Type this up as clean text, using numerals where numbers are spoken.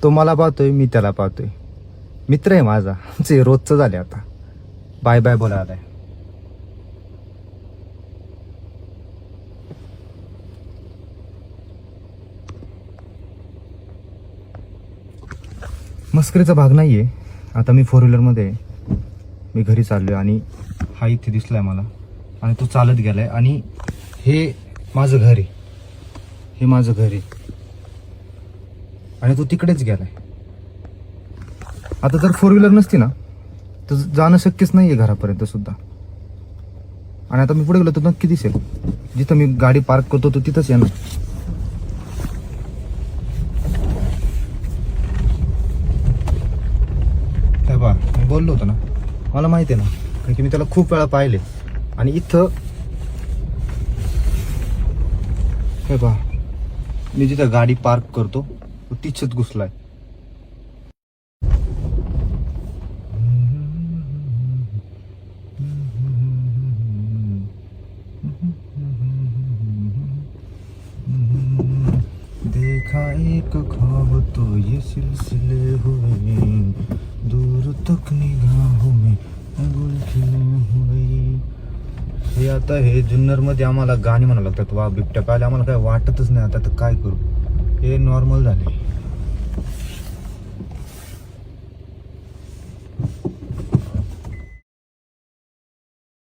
तो मला पाहतोय, मी त्याला पाहतोय. मित्र आहे माझा, आमचे रोजचं झाले आता. बाय बाय बोला आलाय. मस्करीचा भाग नाहीये. आता मी 4 व्हीलरमध्ये मी घरी चाललोय आणि हा इथे दिसलाय मला आणि तो चालत गेलाय आणि हे माझं घर आहे. हे माझं घर आहे आणि तो तिकडेच गेलाय. आता जर 4 व्हीलर नसती ना तर जाणं शक्यच नाहीये घरापर्यंत सुद्धा. आणि आता मी पुढे गेलो तर नक्की दिसेल. जिथं मी गाडी पार्क करतो तो तिथंच येणार. काय बा, मी बोललो होतो ना, मला माहिती आहे ना, कारण की मी त्याला खूप वेळा पाहिले. आणि इथं काय बा, मी जिथं गाडी पार्क करतो तो तिथेच घुसलाय. देखा एक ख्वाब तो ये सिलसिले हुए, दूर तक निगाहों में गुल खिले हुए. हे आता हे जुन्नर मध्ये आम्हाला गाणी म्हणावं लागतात. वा बिबट्या पाहिलं आम्हाला काय वाटतच नाही. आता तर काय करू, हे नॉर्मल झाले.